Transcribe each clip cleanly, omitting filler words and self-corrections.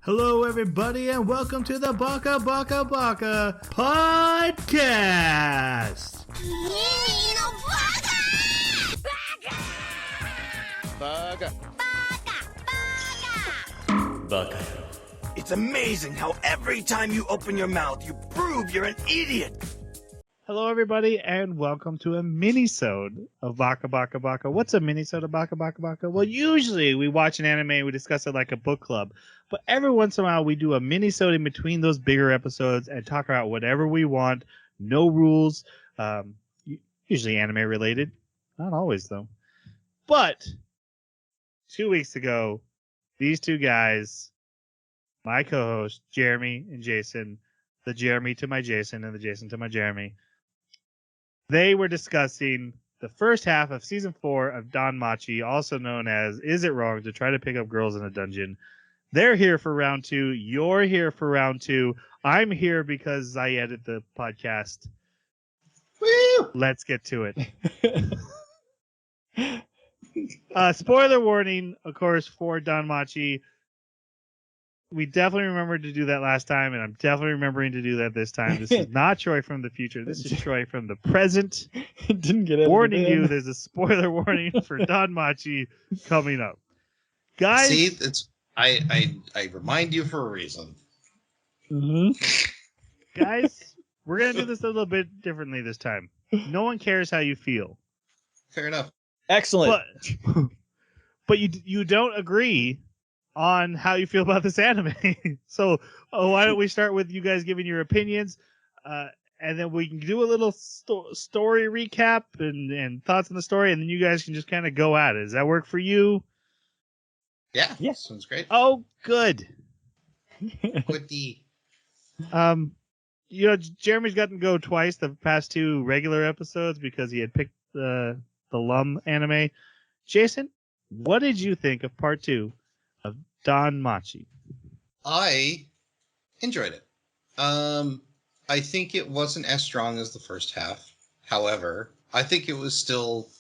Hello, everybody, and welcome to the Baka podcast. Baka. It's amazing how every time you open your mouth, you prove you're an idiot. Hello, everybody, and welcome to a minisode of Baka. What's a minisode of Baka? Well, usually we watch an anime and we discuss it like a book club, but every once in a while we do a minisode in between those bigger episodes and talk about whatever we want. No rules. Usually anime related. Not always, though. But 2 weeks ago, these two guys, my co-hosts, Jeremy and Jason, the Jeremy to my Jason and the Jason to my Jeremy, they were discussing the first half of season 4 of DanMachi, also known as Is It Wrong to Try to Pick Up Girls in a Dungeon? They're here for round 2. You're here for round 2. I'm here because I edit the podcast. Woo! Let's get to it. Spoiler warning, of course, for DanMachi. We definitely remembered to do that last time, and I'm definitely remembering to do that this time. This is not Troy from the future. This is Troy from the present. Didn't get it. Warning you, there's a spoiler warning for DanMachi coming up. Guys, see, it's I remind you for a reason. Mm-hmm. Guys, we're gonna do this a little bit differently this time. No one cares how you feel. Fair enough. Excellent. But you don't agree on how you feel about this anime. So why don't we start with you guys giving your opinions, and then we can do a little story recap and thoughts on the story, and then you guys can just kind of go at it. Does that work for you? Yeah. Yes. Sounds great. Oh, good. Goody. Jeremy's gotten to go twice the past 2 regular episodes because he had picked the Lum anime. Jason, what did you think of part 2 of DanMachi? I enjoyed it. I think it wasn't as strong as the first half. However, I think it was still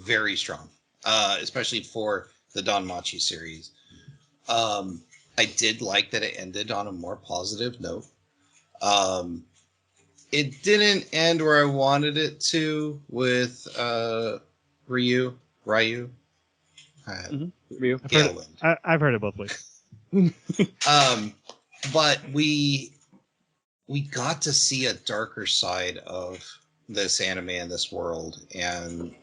very strong, especially for the DanMachi series. I did like that it ended on a more positive note. It didn't end where I wanted it to with Ryu. Ryu. I've heard it both ways. But we got to see a darker side of this anime and this world and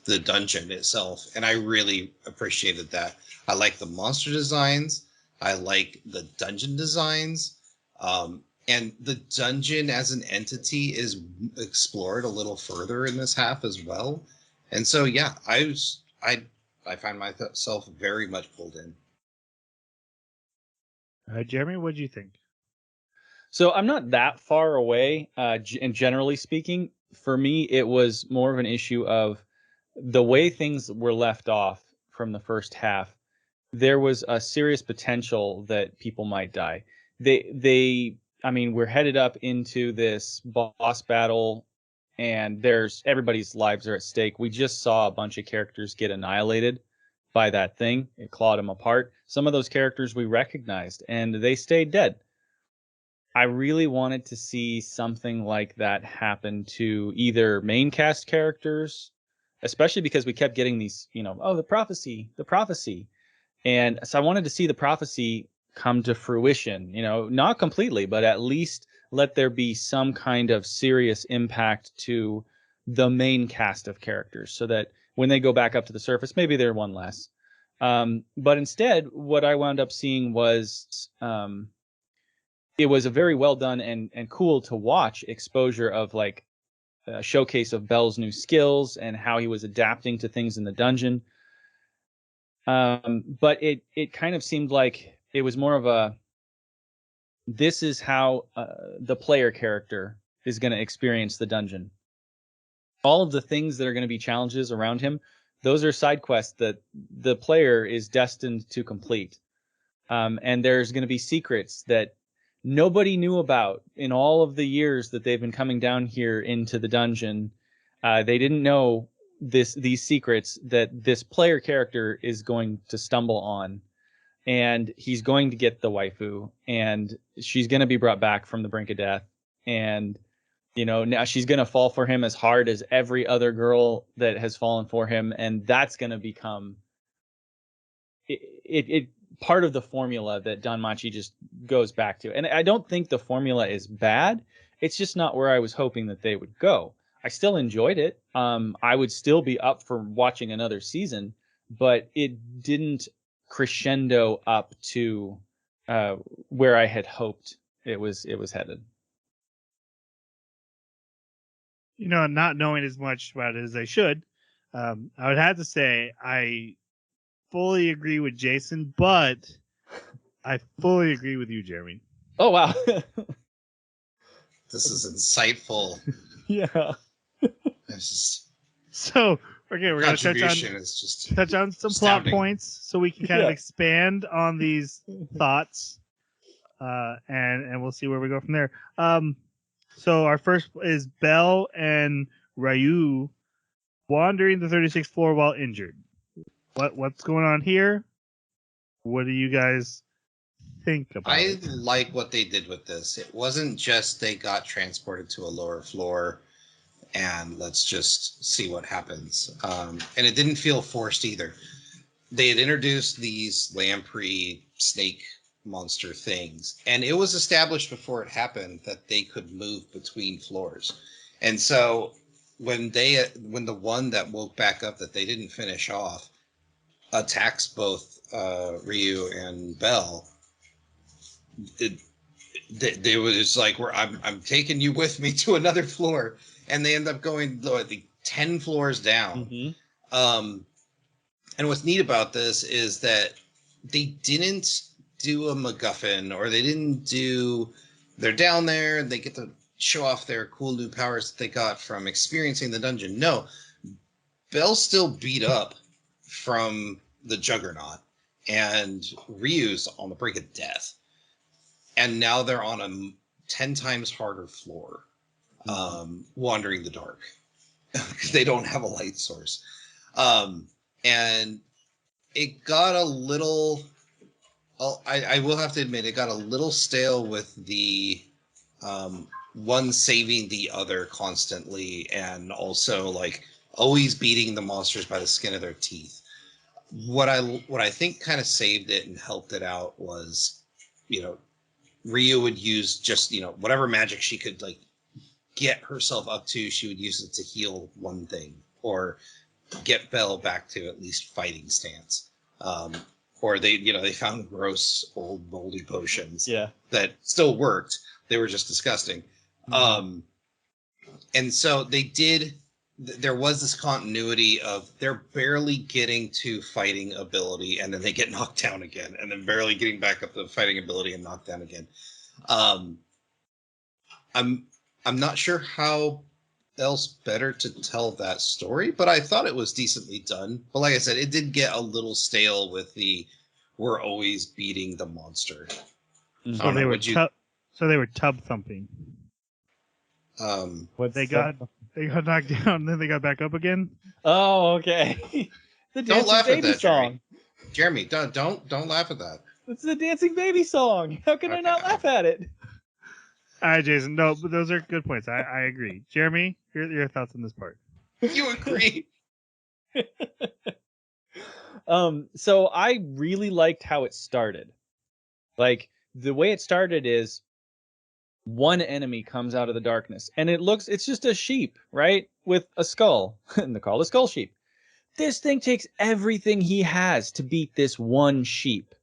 the dungeon itself, and I really appreciated that. I like the monster designs. I like the dungeon designs. And the dungeon as an entity is explored a little further in this half as well. And so, yeah, I find myself very much pulled in. Jeremy, what do you think? So I'm not that far away. And generally speaking, for me, it was more of an issue of the way things were left off from the first half. There was a serious potential that people might die. We're headed up into this boss battle, and everybody's lives are at stake. We just saw a bunch of characters get annihilated by that thing. It clawed them apart. Some of those characters we recognized, and they stayed dead. I really wanted to see something like that happen to either main cast characters, especially because we kept getting these, the prophecy. And so I wanted to see the prophecy come to fruition, not completely, but at least let there be some kind of serious impact to the main cast of characters so that when they go back up to the surface, maybe they're one less. But instead, what I wound up seeing was it was a very well done and cool to watch exposure of like a showcase of Bell's new skills and how he was adapting to things in the dungeon. But it kind of seemed like it was more of this is how the player character is going to experience the dungeon. All of the things that are going to be challenges around him, those are side quests that the player is destined to complete. And there's going to be secrets that nobody knew about in all of the years that they've been coming down here into the dungeon. They didn't know these secrets that this player character is going to stumble on. and he's going to get the waifu, and she's going to be brought back from the brink of death, and now she's going to fall for him as hard as every other girl that has fallen for him, and that's going to become it part of the formula that DanMachi just goes back to. And I don't think the formula is bad. It's just not where I was hoping that they would go. I still enjoyed it. I would still be up for watching another season, but it didn't crescendo up to where I had hoped it was headed. Not knowing as much about it as I should, I would have to say I fully agree with Jason, but I fully agree with you, Jeremy. Oh, wow. This is insightful. Yeah. So, okay, we're going to touch on some plot points so we can kind of expand on these thoughts, and we'll see where we go from there. So our first is Belle and Ryu wandering the 36th floor while injured. What's going on here? What do you guys think about it? I like what they did with this. It wasn't just they got transported to a lower floor and let's just see what happens. And it didn't feel forced either. They had introduced these lamprey snake monster things, and it was established before it happened that they could move between floors. And so when the one that woke back up that they didn't finish off attacks both Ryu and Belle, they were just like, I'm taking you with me to another floor, and they end up going 10 floors down. Mm-hmm. And what's neat about this is that they didn't do a MacGuffin, or they didn't do, they're down there and they get to show off their cool new powers that they got from experiencing the dungeon. No, Belle's still beat up from the Juggernaut, and Ryu's on the brink of death. And now they're on a 10 times harder floor, wandering the dark, because they don't have a light source. And it got a little... I will have to admit, it got a little stale with the one saving the other constantly, and also always beating the monsters by the skin of their teeth. What I think kind of saved it and helped it out was, Ryu would use just whatever magic she could get herself up to. She would use it to heal one thing, or get Belle back to at least fighting stance. Or they found gross old moldy potions that still worked. They were just disgusting. Mm-hmm. And so there was this continuity of they're barely getting to fighting ability, and then they get knocked down again, and then barely getting back up to fighting ability and knocked down again. I'm not sure how else better to tell that story, but I thought it was decently done. But like I said, it did get a little stale with we're always beating the monster. So they were tub thumping. They got knocked down, and then they got back up again. Oh, okay. The Don't laugh baby at that, song. Jeremy, don't laugh at that. It's the dancing baby song. How can I not laugh at it? All right, Jason. No, but those are good points. I agree. Jeremy, your thoughts on this part? You agree? So I really liked how it started. The way it started is one enemy comes out of the darkness, and it's just a sheep, right? With a skull. And they're called a skull sheep. This thing takes everything he has to beat this one sheep.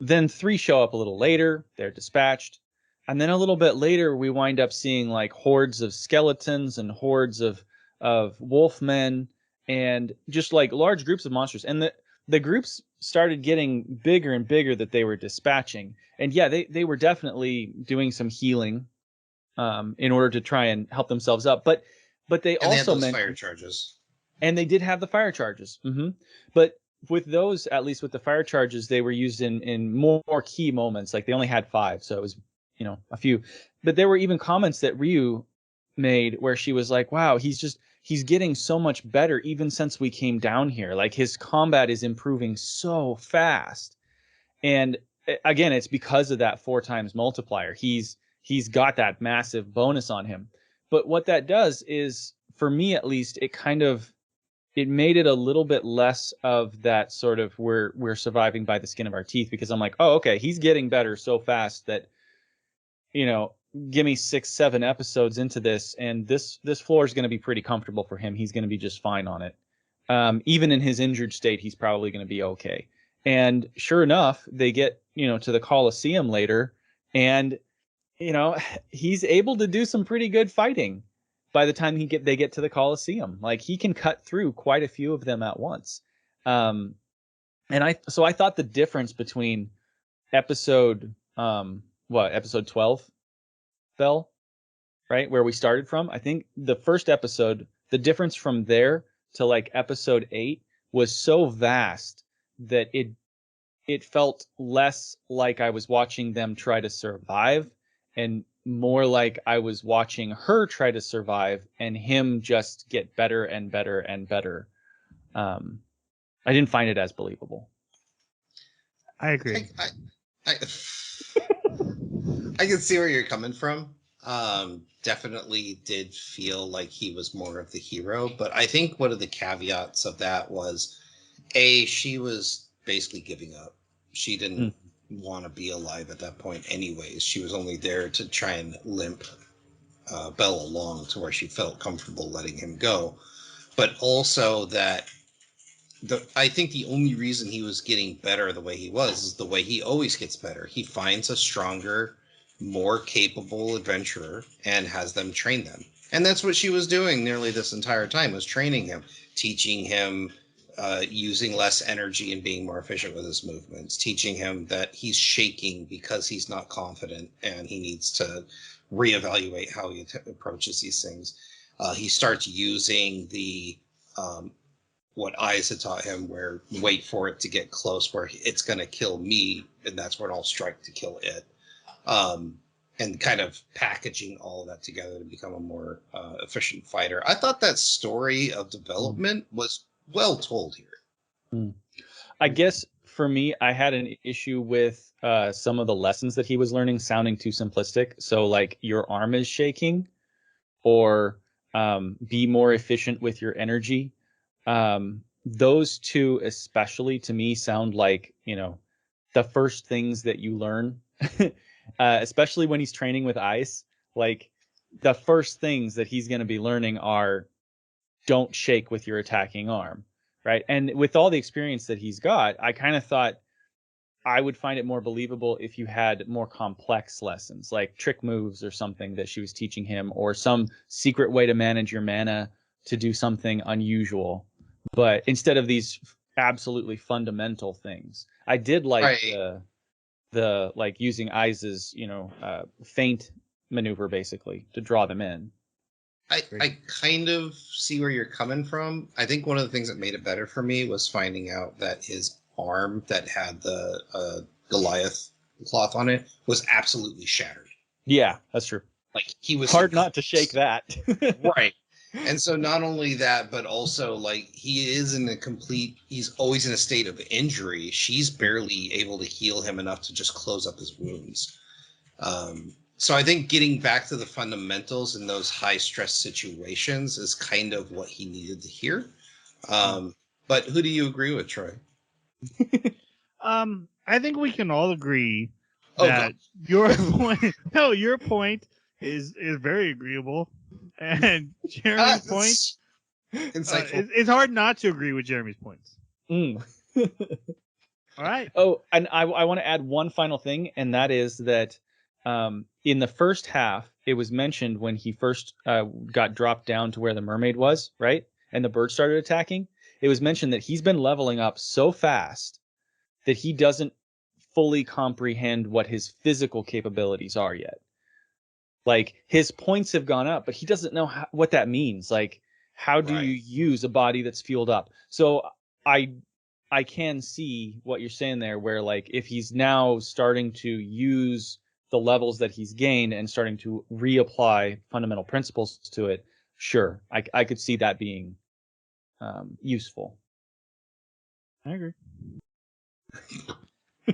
Then 3 show up a little later. They're dispatched. And then a little bit later, we wind up seeing hordes of skeletons and hordes of wolfmen, and just large groups of monsters. And the groups started getting bigger and bigger that they were dispatching. And yeah, they were definitely doing some healing in order to try and help themselves up. But they also had those fire charges. And they did have the fire charges. Mm-hmm. But with those, at least with the fire charges, they were used in more key moments. They only had 5, so it was a few. But there were even comments that Ryu made where she was like, wow, he's getting so much better even since we came down here. His combat is improving so fast. And again, it's because of that 4 times multiplier. He's got that massive bonus on him. But what that does is, for me at least, it made it a little bit less of that sort of we're surviving by the skin of our teeth, because I'm like, oh, okay, he's getting better so fast that, give me 6-7 episodes into this, and this floor is going to be pretty comfortable for him. He's going to be just fine on it. Even in his injured state, he's probably going to be okay. And sure enough, they get, to the Coliseum later, and, he's able to do some pretty good fighting by the time they get to the Coliseum. Like, he can cut through quite a few of them at once. And I thought the difference between episode 12 fell, right, where we started from. I think the first episode, the difference from there to like episode 8 was so vast that it felt less like I was watching them try to survive, and more like I was watching her try to survive and him just get better and better and better. I didn't find it as believable. I agree. I can see where you're coming from. Definitely did feel like he was more of the hero, but I think one of the caveats of that was, she was basically giving up. She didn't want to be alive at that point anyways. She was only there to try and limp Belle along to where she felt comfortable letting him go. But also that I think the only reason he was getting better the way he was is the way he always gets better. He finds a stronger, more capable adventurer and has them train them. And that's what she was doing nearly this entire time, was training him, teaching him using less energy and being more efficient with his movements, teaching him that he's shaking because he's not confident and he needs to reevaluate how he approaches these things. He starts using the what Eyes had taught him, where wait for it to get close, where it's going to kill me, and that's when I'll strike to kill it. And kind of packaging all of that together to become a more efficient fighter. I thought that story of development was well told here. I guess for me, I had an issue with some of the lessons that he was learning sounding too simplistic. So like, your arm is shaking, or be more efficient with your energy. Those two especially, to me, sound like, the first things that you learn, especially when he's training with Ice. Like, the first things that he's going to be learning are, don't shake with your attacking arm, right? And with all the experience that he's got, I kind of thought I would find it more believable if you had more complex lessons, like trick moves or something that she was teaching him, or some secret way to manage your mana to do something unusual. But instead of these absolutely fundamental things, I did like the like using Eyes' feint maneuver basically to draw them in. I kind of see where you're coming from. I think one of the things that made it better for me was finding out that his arm that had the Goliath cloth on it was absolutely shattered. Yeah, that's true. Like, he was hard not to shake that. Right. And so not only that, but also, like, he's always in a state of injury. She's barely able to heal him enough to just close up his wounds. So I think getting back to the fundamentals in those high stress situations is kind of what he needed to hear. But who do you agree with, Troy? I think we can all agree that your point is very agreeable, and Jeremy's point, insightful. It's hard not to agree with Jeremy's points. All right. Oh, and I want to add one final thing, and that is that in the first half, it was mentioned when he first got dropped down to where the mermaid was, right? And the bird started attacking. It was mentioned that he's been leveling up so fast that he doesn't fully comprehend what his physical capabilities are yet. Like, his points have gone up, but he doesn't know what that means. Like, how do you use a body that's fueled up? So I can see what you're saying there, where, like, if he's now starting to use the levels that he's gained and starting to reapply fundamental principles to it, sure, I could see that being useful. I agree.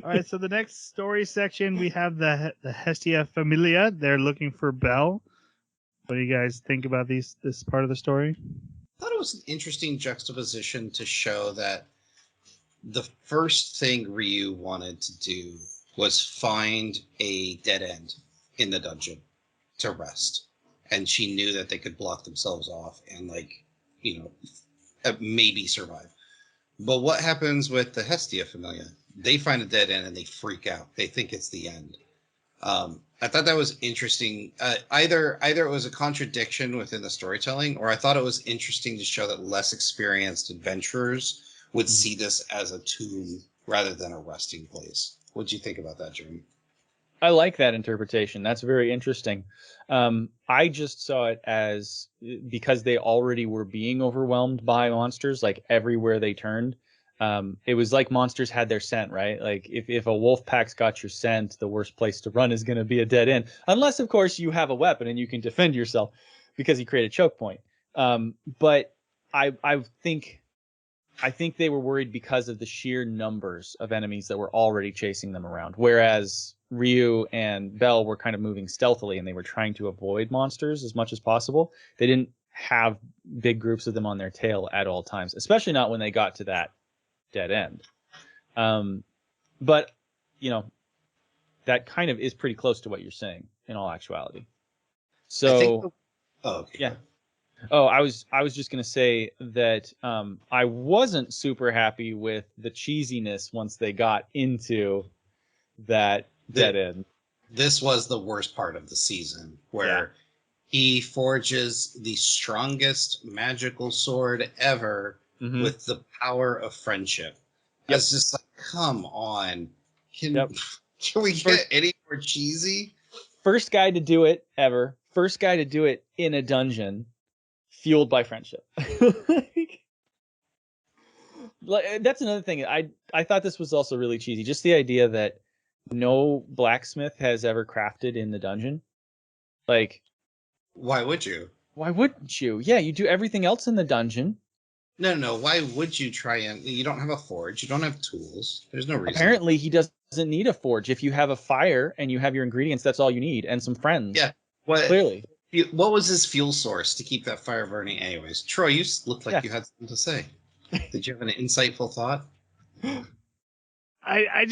All right, so the next story section, we have the Hestia Familia. They're looking for Belle. What do you guys think about this part of the story? I thought it was an interesting juxtaposition to show that the first thing Ryu wanted to do was find a dead end in the dungeon to rest. And she knew that they could block themselves off and, like, you know, maybe survive. But what happens with the Hestia Familia? They find a dead end and they freak out. They think it's the end. I thought that was interesting. Either it was a contradiction within the storytelling, or I thought it was interesting to show that less experienced adventurers would see this as a tomb rather than a resting place. What do you think about that, Jeremy? I like that interpretation. That's very interesting. I just saw it as because they already were being overwhelmed by monsters, like everywhere they turned. It was like monsters had their scent, right? Like if a wolf pack's got your scent, the worst place to run is going to be a dead end, unless of course you have a weapon and you can defend yourself because you create a choke point. But I think they were worried because of the sheer numbers of enemies that were already chasing them around, whereas Ryu and Belle were kind of moving stealthily and they were trying to avoid monsters as much as possible. They didn't have big groups of them on their tail at all times, especially not when they got to that dead end. But you know, that kind of is pretty close to what you're saying in all actuality. So okay. Yeah. Oh, I was just gonna say that I wasn't super happy with the cheesiness once they got into that dead end. This was the worst part of the season, where he forges the strongest magical sword ever with the power of friendship. It's just like, come on. Can we get any more cheesy? First guy to do it ever. First guy to do it in a dungeon, fueled by friendship. That's another thing. I thought this was also really cheesy. Just the idea that no blacksmith has ever crafted in the dungeon. Like, why would you? Why wouldn't you? Yeah, you do everything else in the dungeon. No. Why would you try and... You don't have a forge. You don't have tools. There's no reason. Apparently, he doesn't need a forge. If you have a fire and you have your ingredients, that's all you need. And some friends. Yeah. Clearly. What was his fuel source to keep that fire burning anyways? Troy, you looked like you had something to say. Did you have an insightful thought? I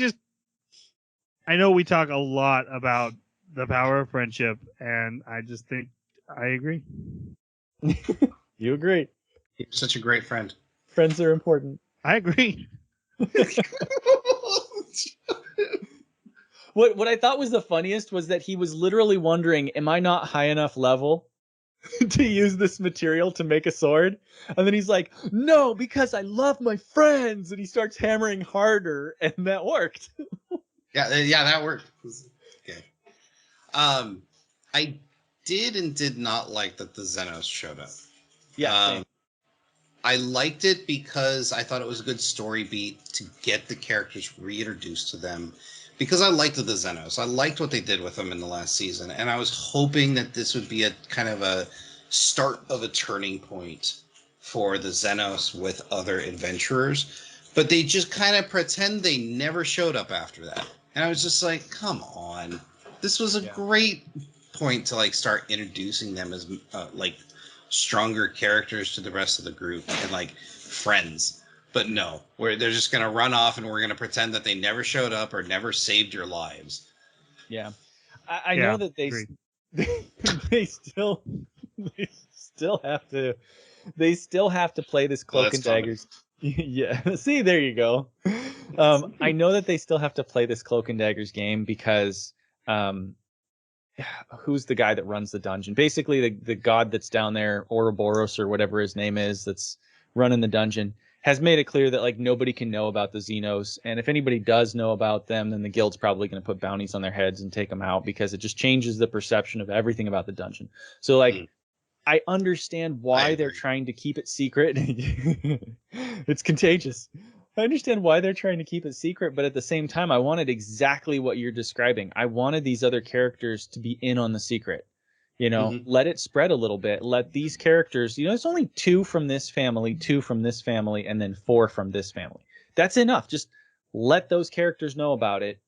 know we talk a lot about the power of friendship, and I just think I agree. You agree. You're such a great friend. Friends are important. I agree. What I thought was the funniest was that he was literally wondering, am I not high enough level to use this material to make a sword? And then he's like, no, because I love my friends. And he starts hammering harder, and that worked. Yeah, that worked. Okay. I did and did not like that the Xenos showed up. Yeah. I liked it because I thought it was a good story beat to get the characters reintroduced to them. Because I liked the Xenos. I liked what they did with them in the last season. And I was hoping that this would be a kind of a start of a turning point for the Xenos with other adventurers. But they just kind of pretend they never showed up after that. And I was just like, come on. This was a great point to like start introducing them as like stronger characters to the rest of the group and like friends. But no, they're just going to run off and we're going to pretend that they never showed up or never saved your lives. Yeah. I know that they still have to play this Cloak and Daggers. Yeah. See, there you go. I know that they still have to play this Cloak and Daggers game because who's the guy that runs the dungeon? Basically the god that's down there, Ouroboros or whatever his name is, that's running the dungeon, has made it clear that like nobody can know about the Xenos, and if anybody does know about them, then the guild's probably going to put bounties on their heads and take them out because it just changes the perception of everything about the dungeon. So like I understand why they're trying to keep it secret. It's contagious. I understand why they're trying to keep it secret, but at the same time, I wanted exactly what you're describing. I wanted these other characters to be in on the secret. You know, let it spread a little bit. Let these characters, it's only 2 from this family, 2 from this family, and then 4 from this family. That's enough. Just let those characters know about it.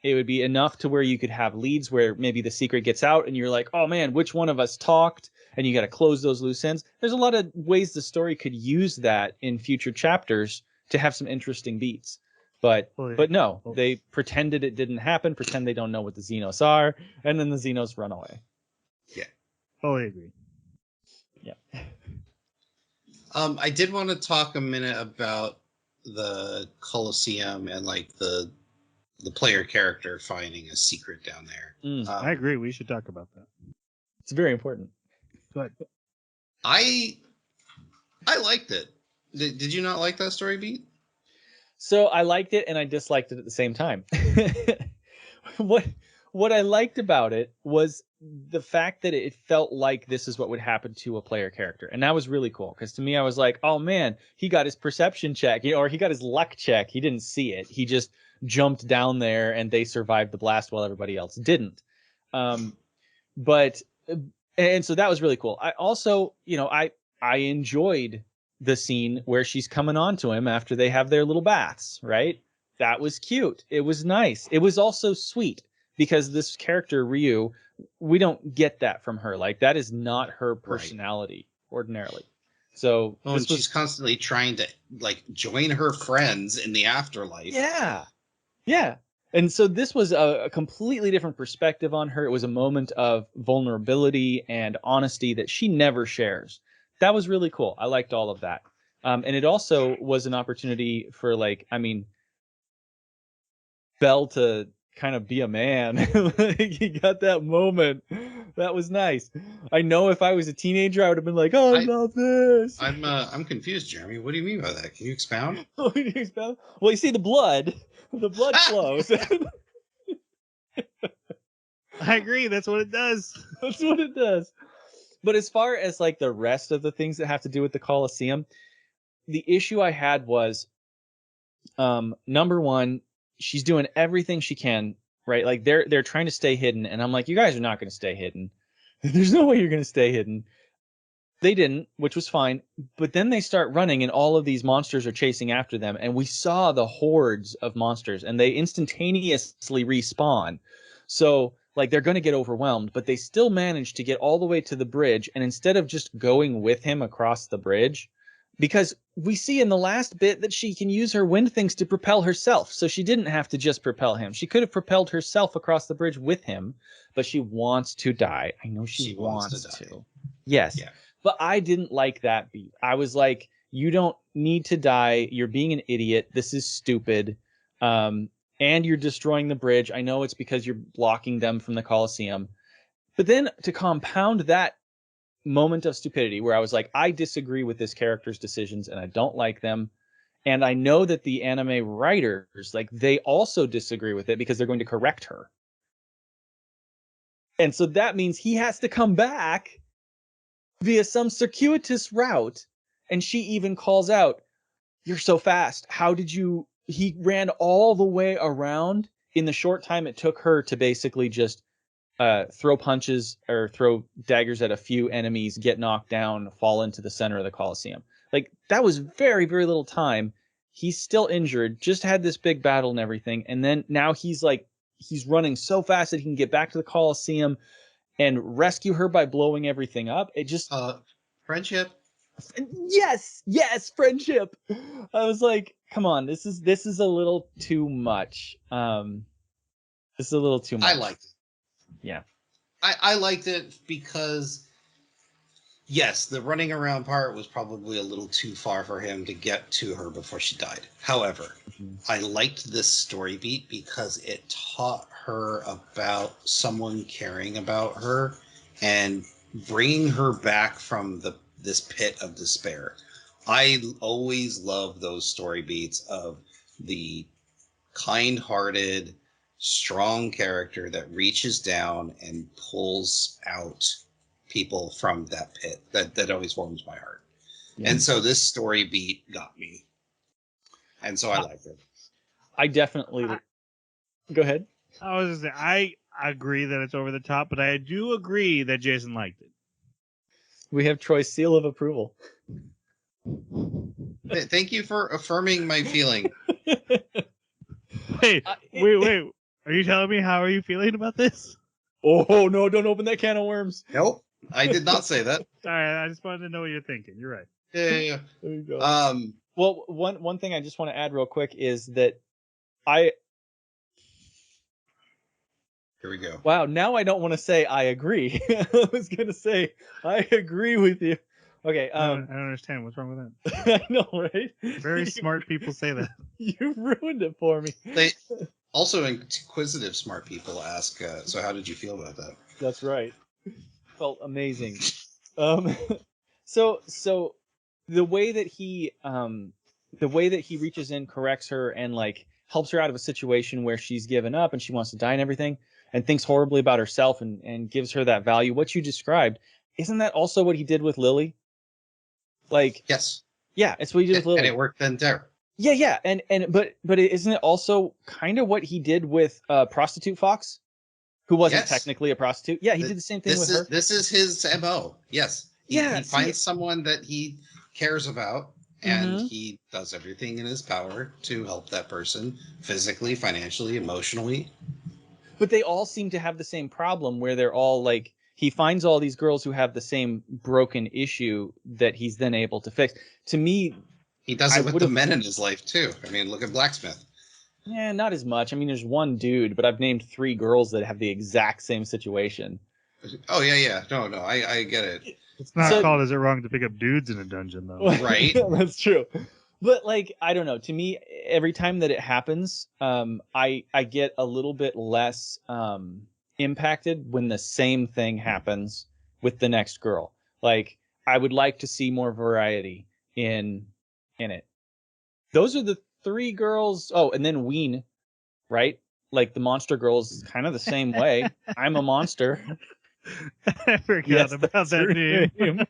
It would be enough to where you could have leads where maybe the secret gets out and you're like, oh man, which one of us talked? And you got to close those loose ends. There's a lot of ways the story could use that in future chapters to have some interesting beats. But no, they pretended it didn't happen, pretend they don't know what the Xenos are, and then the Xenos run away. Yeah. Fully agree. Yeah. I did want to talk a minute about the Colosseum and like the player character finding a secret down there. I agree. We should talk about that. It's very important. Go ahead. I liked it. Did you not like that story beat? So I liked it and I disliked it at the same time. What I liked about it was the fact that it felt like this is what would happen to a player character. And that was really cool because to me, I was like, oh man, he got his perception check, or he got his luck check. He didn't see it. He just jumped down there and they survived the blast while everybody else didn't. And so that was really cool. I also, I enjoyed the scene where she's coming on to him after they have their little baths, right? That was cute. It was nice. It was also sweet because this character, Ryu, we don't get that from her. Like, that is not her personality ordinarily. So she's constantly trying to like join her friends in the afterlife. Yeah. Yeah. And so this was a completely different perspective on her. It was a moment of vulnerability and honesty that she never shares. That was really cool. I liked all of that. And it also was an opportunity for Bell to kind of be a man. He got that moment. That was nice. I know if I was a teenager, I would have been like, oh, I love this. I'm confused, Jeremy. What do you mean by that? Can you expound? Well, you see the blood flows. I agree. That's what it does. That's what it does. But as far as like the rest of the things that have to do with the Colosseum, the issue I had was, number one, she's doing everything she can, right? Like they're trying to stay hidden, and I'm like, you guys are not going to stay hidden. There's no way you're going to stay hidden. They didn't, which was fine. But then they start running, and all of these monsters are chasing after them, and we saw the hordes of monsters, and they instantaneously respawn. So like they're going to get overwhelmed, but they still manage to get all the way to the bridge, and instead of just going with him across the bridge, because we see in the last bit that she can use her wind things to propel herself. So she didn't have to just propel him. She could have propelled herself across the bridge with him, but she wants to die. I know she wants to. Yes. Yeah. But I didn't like that beat. I was like, you don't need to die. You're being an idiot. This is stupid. And you're destroying the bridge. I know it's because you're blocking them from the Colosseum. But then to compound that moment of stupidity where I was like, I disagree with this character's decisions and I don't like them. And I know that the anime writers, like, they also disagree with it because they're going to correct her. And so that means he has to come back via some circuitous route. And she even calls out, you're so fast. How did you... He ran all the way around in the short time it took her to basically just throw punches or throw daggers at a few enemies, get knocked down, fall into the center of the Colosseum. Like, that was very, very little time. He's still injured, just had this big battle and everything. And then now he's running so fast that he can get back to the Colosseum and rescue her by blowing everything up. It just... friendship. Yes, friendship. I was like, come on, this is a little too much. This is a little too much. I liked it. Yeah. I liked it because, yes, the running around part was probably a little too far for him to get to her before she died. However, I liked this story beat because it taught her about someone caring about her and bringing her back from this pit of despair. I always love those story beats of the kind-hearted, strong character that reaches down and pulls out people from that pit. That always warms my heart. Yeah. And so this story beat got me. And so I liked it. I definitely... Go ahead. I was just saying, I agree that it's over the top, but I do agree that Jason liked it. We have Troy's seal of approval. Thank you for affirming my feeling. Wait. Are you telling me how are you feeling about this? Oh no! Don't open that can of worms. Nope, I did not say that. All right, I just wanted to know what you're thinking. You're right. Yeah. There you go. Well, one thing I just want to add real quick is that Here we go. Wow, now I don't want to say I agree. I was gonna say I agree with you. Okay. I don't understand. What's wrong with that? I know, right? Very smart people say that. You ruined it for me. They also inquisitive smart people ask. So how did you feel about that? That's right. Felt amazing. So the way that he reaches in, corrects her, and like helps her out of a situation where she's given up and she wants to die and everything, and thinks horribly about herself and gives her that value. What you described, isn't that also what he did with Lily? Like, Yes. Yeah, it's what he did with Lily. And it worked then there. Yeah, but isn't it also kind of what he did with Prostitute Fox, who wasn't technically a prostitute? Yeah, he did the same thing with her. This is his MO. Yes. He finds someone that he cares about, and he does everything in his power to help that person physically, financially, emotionally. But they all seem to have the same problem where they're all like, he finds all these girls who have the same broken issue that he's then able to fix. To me, he does it with the men in his life too. I mean, look at Blacksmith. Yeah, not as much. I mean, there's one dude, but I've named 3 girls that have the exact same situation. Oh yeah. No, I get it. It's not called Is It Wrong to Pick Up Dudes in a Dungeon, though. Right. That's true. But like, I don't know. To me, every time that it happens, I get a little bit less impacted when the same thing happens with the next girl. Like, I would like to see more variety in it. Those are the 3 girls. Oh, and then Ween, right? Like the monster girls, kind of the same way. I'm a monster. I forgot about that name.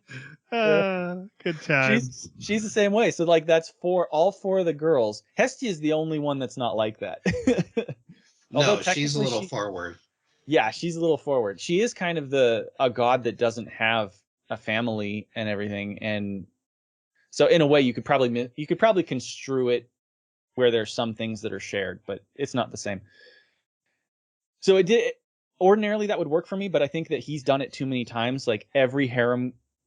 Good times. She's the same way. So like that's all 4 of the girls. Hestia is the only one that's not like that. No, she's a little forward. Yeah, she's a little forward. She is kind of a god that doesn't have a family and everything, and so in a way you could probably construe it where there's some things that are shared, but it's not the same. So ordinarily that would work for me, but I think that he's done it too many times. Like every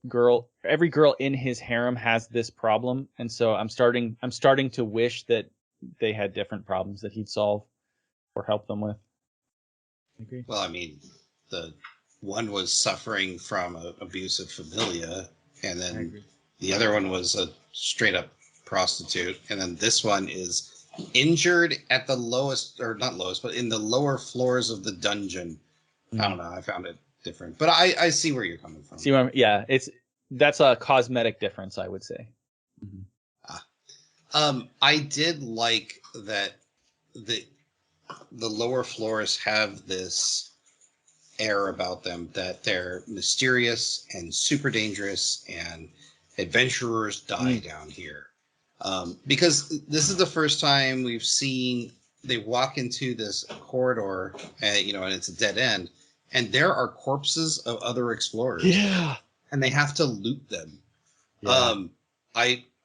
girl in his harem has this problem, and so I'm starting to wish that they had different problems that he'd solve or help them with. I agree. Well, I mean, the one was suffering from abusive familia, and then the other one was a straight up prostitute, and then this one is injured at the lowest, or not lowest, but in the lower floors of the dungeon. I don't know. I found it different, but I see where you're coming from. That's a cosmetic difference, I would say. I did like that the lower floors have this air about them that they're mysterious and super dangerous, and adventurers die down here. Because this is the first time we've seen they walk into this corridor, and it's a dead end, and there are corpses of other explorers. Yeah, and they have to loot them. Yeah.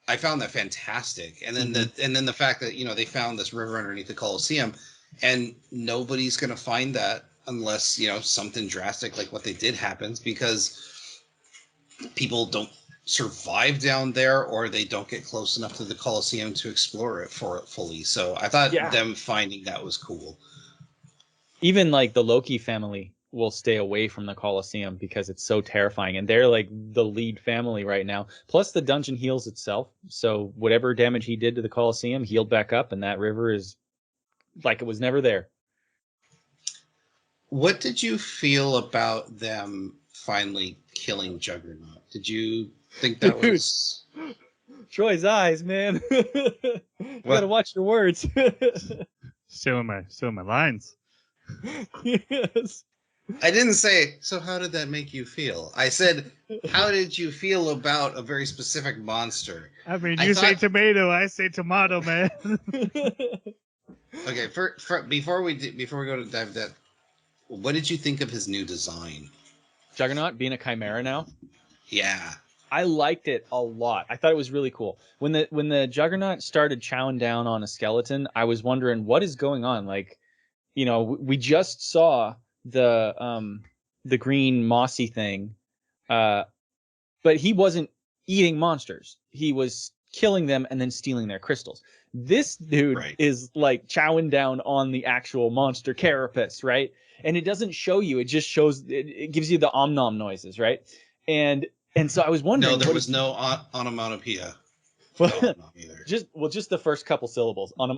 I found that fantastic, and then the fact that they found this river underneath the Colosseum, and nobody's going to find that unless something drastic like what they did happens, because people don't survive down there, or they don't get close enough to the Colosseum to explore it fully. So I thought them finding that was cool. Even like the Loki family will stay away from the Colosseum because it's so terrifying, and they're like the lead family right now. Plus the dungeon heals itself, so whatever damage he did to the Colosseum healed back up, and that river is like it was never there. What did you feel about them finally killing Juggernaut? Did you think that was Troy's eyes, man? You gotta watch your words. Still in my lines. Yes. I didn't say, so how did that make you feel? I said, how did you feel about a very specific monster? I mean, you say tomato, I say tomato, man. Okay, before we go to dive that, what did you think of his new design? Juggernaut being a chimera now? Yeah. I liked it a lot. I thought it was really cool. When the Juggernaut started chowing down on a skeleton, I was wondering what is going on. Like, you know, we just saw the green mossy thing, but he wasn't eating monsters. He was killing them and then stealing their crystals. This dude is like chowing down on the actual monster carapace, right? And it doesn't show you. It just shows. It gives you the om nom noises, right? And so I was wondering. No, there was no onomatopoeia. Well, just the first couple syllables on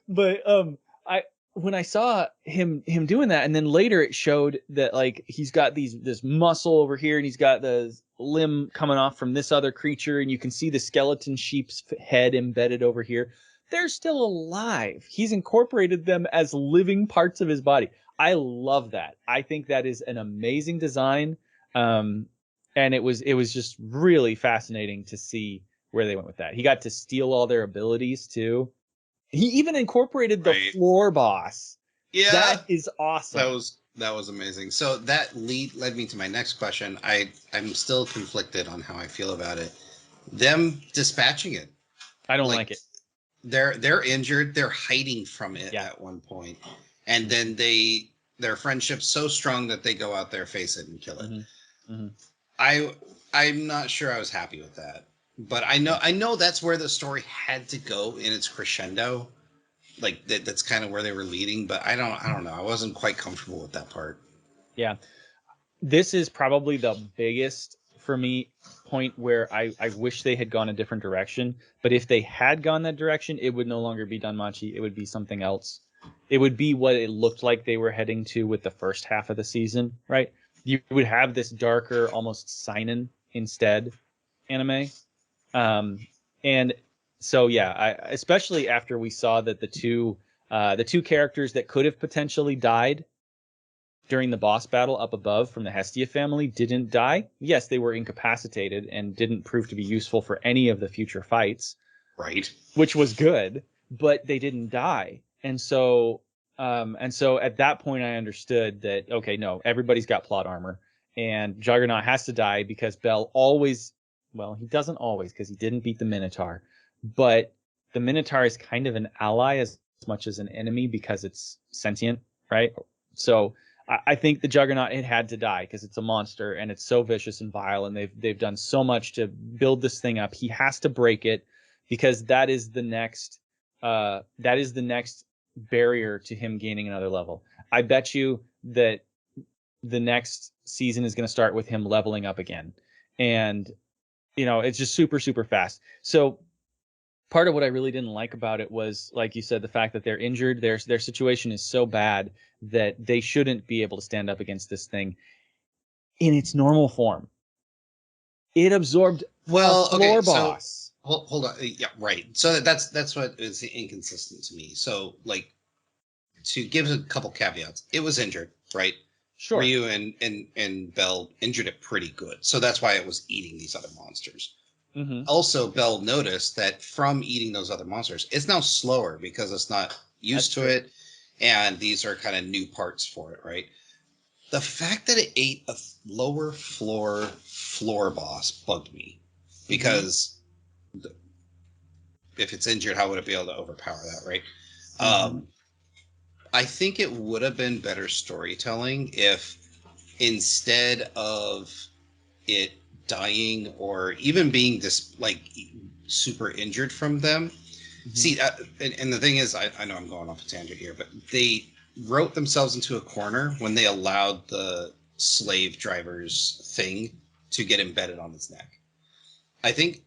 but I when I saw him doing that, and then later it showed that like he's got this muscle over here, and he's got the limb coming off from this other creature, and you can see the skeleton sheep's head embedded over here. They're still alive. He's incorporated them as living parts of his body. I love that. I think that is an amazing design. And it was just really fascinating to see where they went with that. He got to steal all their abilities too. He even incorporated the floor boss. Yeah, that is awesome. That was amazing. So that led me to my next question. I'm still conflicted on how I feel about it. Them dispatching it. I don't like it. They're injured. They're hiding from it at one point, and then their friendship's so strong that they go out there, face it, and kill it. Mm-hmm. Mm-hmm. I'm not sure I was happy with that, but I know that's where the story had to go in its crescendo, like that's kind of where they were leading. But I don't know. I wasn't quite comfortable with that part. Yeah, this is probably the biggest for me point where I wish they had gone a different direction. But if they had gone that direction, it would no longer be DanMachi. It would be something else. It would be what it looked like they were heading to with the first half of the season, right? You would have this darker, almost seinen instead anime. And so, yeah, especially after we saw that the two characters that could have potentially died during the boss battle up above from the Hestia family didn't die. Yes, they were incapacitated and didn't prove to be useful for any of the future fights. Right. Which was good, but they didn't die. And so at that point, I understood that, okay, no, everybody's got plot armor, and Juggernaut has to die because Bell always, well, he doesn't always because he didn't beat the Minotaur, but the Minotaur is kind of an ally as much as an enemy because it's sentient, right? So I think the Juggernaut had to die because it's a monster and it's so vicious and vile, and they've done so much to build this thing up. He has to break it because that is the next barrier to him gaining another level. I bet you that the next season is going to start with him leveling up again, and it's just super, super fast. So part of what I really didn't like about it was, like you said, the fact that they're injured. Their situation is so bad that they shouldn't be able to stand up against this thing in its normal form. It absorbed a floor boss. Hold on. Yeah, right. So that's what is inconsistent to me. So, like, to give a couple caveats, it was injured, right? Sure. Ryu and Bell injured it pretty good. So that's why it was eating these other monsters. Mm-hmm. Also, Bell noticed that from eating those other monsters, it's now slower because it's not used to it. And these are kind of new parts for it, right? The fact that it ate a lower floor boss bugged me. Because if it's injured, how would it be able to overpower that, right? Mm-hmm. I think it would have been better storytelling if instead of it dying or even being super injured from them. Mm-hmm. See, and the thing is, I know I'm going off a tangent here, but they wrote themselves into a corner when they allowed the slave driver's thing to get embedded on his neck. I think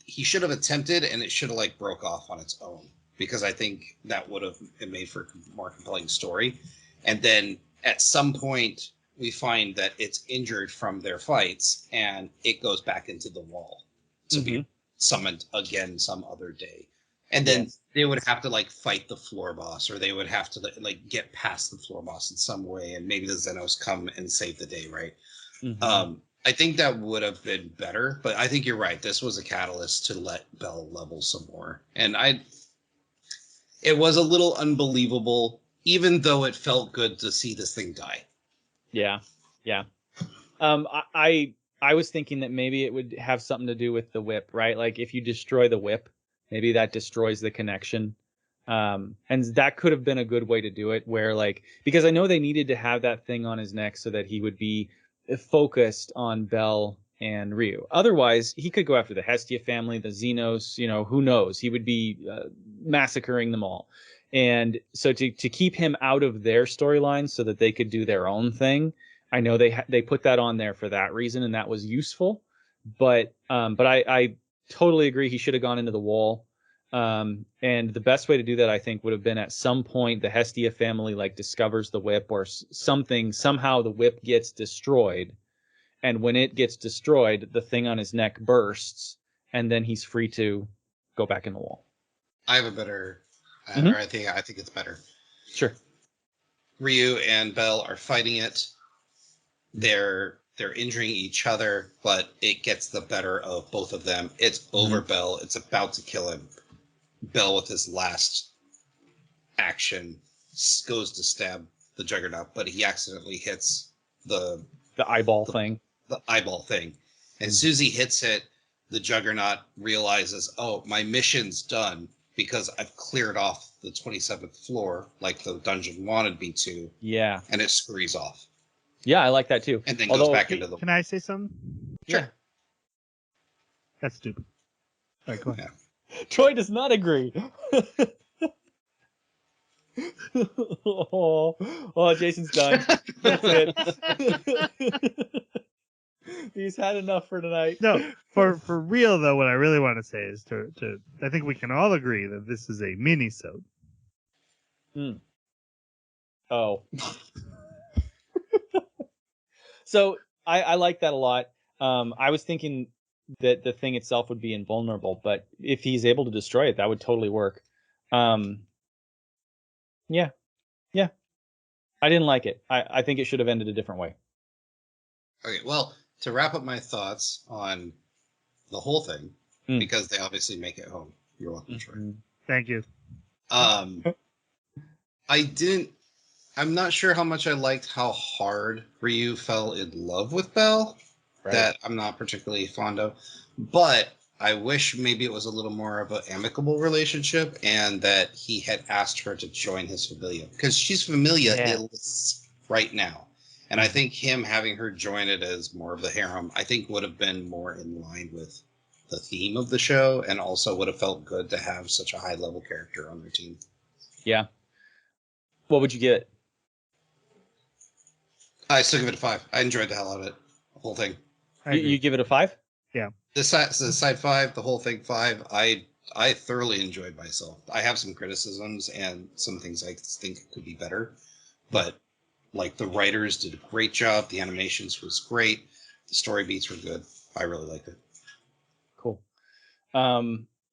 he should have attempted, and it should have broke off on its own, because I think that would have made for a more compelling story. And then at some point we find that it's injured from their fights and it goes back into the wall to be summoned again some other day. And then they would have to fight the floor boss, or they would have to get past the floor boss in some way, and maybe the Xenos come and save the day, right? Mm-hmm. I think that would have been better, but I think you're right. This was a catalyst to let Bell level some more. And it was a little unbelievable, even though it felt good to see this thing die. Yeah. Yeah. I was thinking that maybe it would have something to do with the whip, right? Like if you destroy the whip, maybe that destroys the connection. And that could have been a good way to do it, where like, because I know they needed to have that thing on his neck so that he would be focused on Belle and Ryu. Otherwise, he could go after the Hestia family, the Xenos, you know, who knows? He would be massacring them all. And so to keep him out of their storyline so that they could do their own thing, I know they put that on there for that reason, and that was useful. But I totally agree. He should have gone into the wall. And the best way to do that, I think, would have been at some point the Hestia family like discovers the whip or something. Somehow the whip gets destroyed, and when it gets destroyed, the thing on his neck bursts, and then he's free to go back in the wall. I have a better. Or I think it's better. Sure. Ryu and Belle are fighting it. They're injuring each other, but it gets the better of both of them. It's over Belle. It's about to kill him. Belle, with his last action, goes to stab the Juggernaut, but he accidentally hits the eyeball thing. The eyeball thing. And as soon as he hits it, the Juggernaut realizes, oh, my mission's done because I've cleared off the 27th floor like the dungeon wanted me to. Yeah. And it scurries off. Yeah, I like that too. And then goes back into the... Can I say something? Sure. Yeah. That's stupid. All right, go ahead. Yeah. Troy does not agree. oh, Jason's done. That's it. He's had enough for tonight. No, for real though, what I really want to say is to I think we can all agree that this is a mini-sode. Oh. So I like that a lot. I was thinking that the thing itself would be invulnerable, but if he's able to destroy it, that would totally work. Yeah. I didn't like it. I think it should have ended a different way. Okay, well, to wrap up my thoughts on the whole thing, because they obviously make it home. You're welcome, Troy. Thank you. I'm not sure how much I liked how hard Ryu fell in love with Belle. Right. That I'm not particularly fond of. But I wish maybe it was a little more of an amicable relationship and that he had asked her to join his familia. Because she's familia right now. And I think him having her join it as more of the harem, I think would have been more in line with the theme of the show, and also would have felt good to have such a high-level character on their team. Yeah. What would you give it? I still give it a 5. I enjoyed the hell out of it. The whole thing. You give it a 5? Yeah. This side 5, the whole thing 5. I thoroughly enjoyed myself. I have some criticisms and some things I think could be better, but like the writers did a great job. The animations was great. The story beats were good. I really liked it. Cool.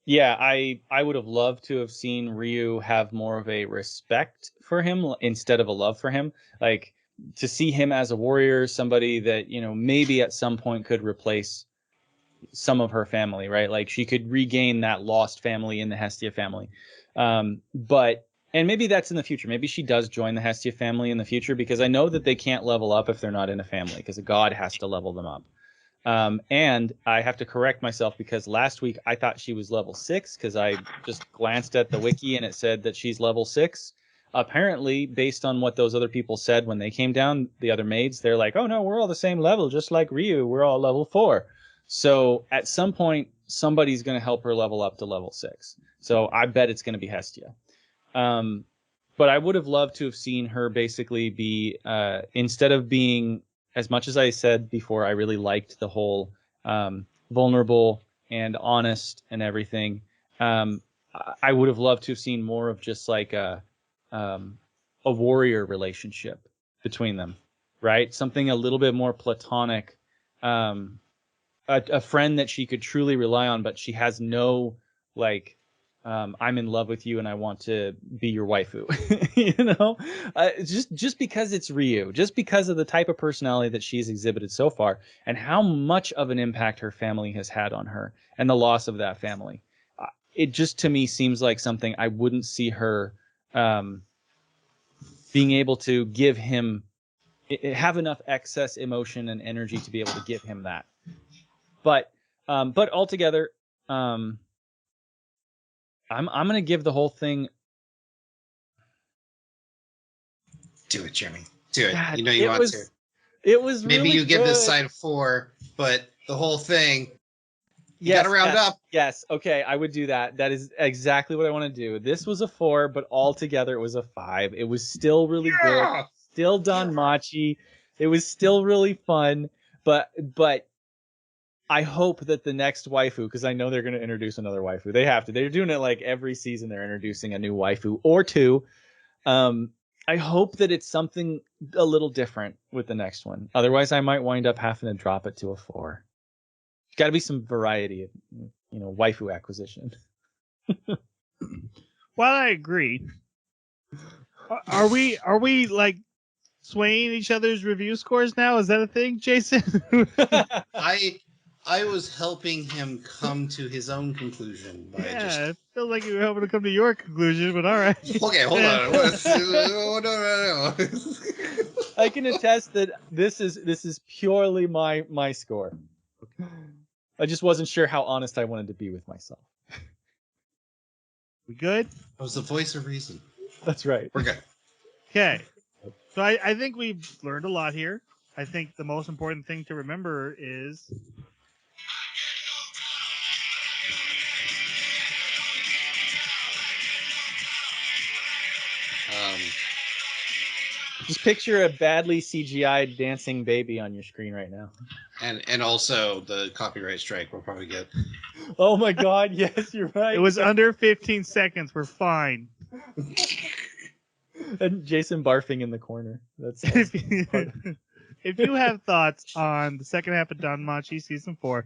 Yeah, I would have loved to have seen Ryu have more of a respect for him instead of a love for him. Like to see him as a warrior, somebody that, you know, maybe at some point could replace some of her family, right? Like she could regain that lost family in the Hestia family. And maybe that's in the future. Maybe she does join the Hestia family in the future, because I know that they can't level up if they're not in a family, because a god has to level them up. And I have to correct myself, because last week I thought she was level 6 because I just glanced at the wiki and it said that she's level 6. Apparently, based on what those other people said when they came down, the other maids, they're like, oh no, we're all the same level, just like Ryu. We're all level 4. So at some point, somebody's going to help her level up to level 6. So I bet it's going to be Hestia. But I would have loved to have seen her basically be, instead of being, as much as I said before, I really liked the whole vulnerable and honest and everything. I would have loved to have seen more of just like a warrior relationship between them, right? Something a little bit more platonic, a friend that she could truly rely on, but she has no like, I'm in love with you and I want to be your waifu, you know, just because it's Ryu, just because of the type of personality that she's exhibited so far and how much of an impact her family has had on her and the loss of that family. It just to me seems like something I wouldn't see her being able to give him have enough excess emotion and energy to be able to give him that. But altogether, I'm gonna give the whole thing. Do it, Jimmy. Do it. God, You know you want to. It was Maybe really you give good. this side a 4, but the whole thing. You gotta round up. Yes, okay, I would do that. That is exactly what I want to do. This was a 4, but altogether it was a 5. It was still really good. Still DanMachi. It was still really fun. But I hope that the next waifu, because I know they're going to introduce another waifu. They have to. They're doing it like every season. They're introducing a new waifu or two. I hope that it's something a little different with the next one. Otherwise, I might wind up having to drop it to a 4. Got to be some variety, waifu acquisition. Well, I agree. Are we like swaying each other's review scores now? Is that a thing, Jason? I was helping him come to his own conclusion by I feel like you were hoping to come to your conclusion, but all right. Okay, hold on. No. I can attest that this is purely my score. I just wasn't sure how honest I wanted to be with myself. We good? I was the voice of reason. That's right. We're good. Okay. So I think we've learned a lot here. I think the most important thing to remember is Just picture a badly CGI'd dancing baby on your screen right now. And also the copyright strike we'll probably get. Oh my God! Yes, you're right. it was under 15 seconds. We're fine. And Jason barfing in the corner. That's If you have thoughts on the second half of DanMachi Season 4,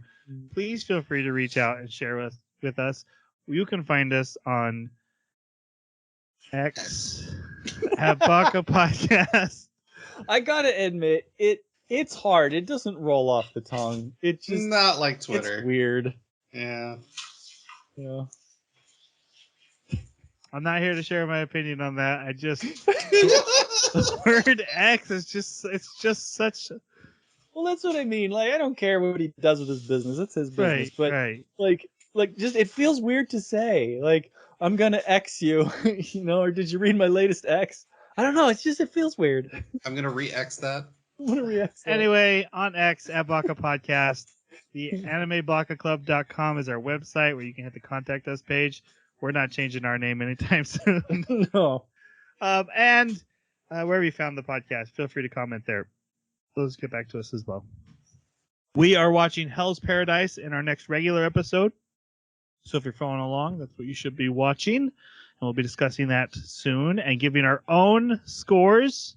please feel free to reach out and share with us. You can find us on X at Baka Podcast. I gotta admit, it's hard. It doesn't roll off the tongue. It just Not like Twitter. It's weird. Yeah. Yeah. I'm not here to share my opinion on that. I just the word X is just such. Well, that's what I mean. Like, I don't care what he does with his business. It's his business. But like, just it feels weird to say. Like, I'm gonna X you, or did you read my latest X? I don't know. It feels weird. I'm gonna re-X that. I'm gonna re-X that. Anyway, on X at Baka Podcast, the animebakaclub.com is our website where you can hit the contact us page. We're not changing our name anytime soon. No. And wherever you found the podcast, feel free to comment there. Let's get back to us as well. We are watching Hell's Paradise in our next regular episode. So if you're following along, that's what you should be watching. And we'll be discussing that soon and giving our own scores.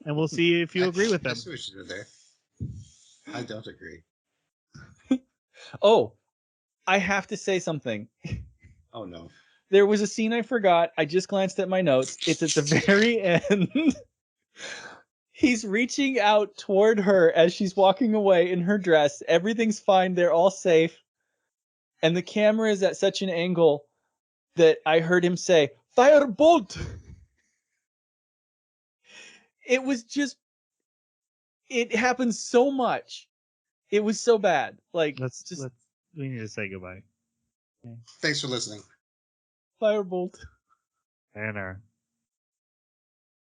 And we'll see if you agree with them. I see what you did there. I don't agree. Oh, I have to say something. Oh, no. There was a scene I forgot. I just glanced at my notes. It's at the very end. He's reaching out toward her as she's walking away in her dress. Everything's fine. They're all safe. And the camera is at such an angle that I heard him say, "Firebolt!" It was just... It happened so much. It was so bad. Like, we need to say goodbye. Thanks for listening. Firebolt. And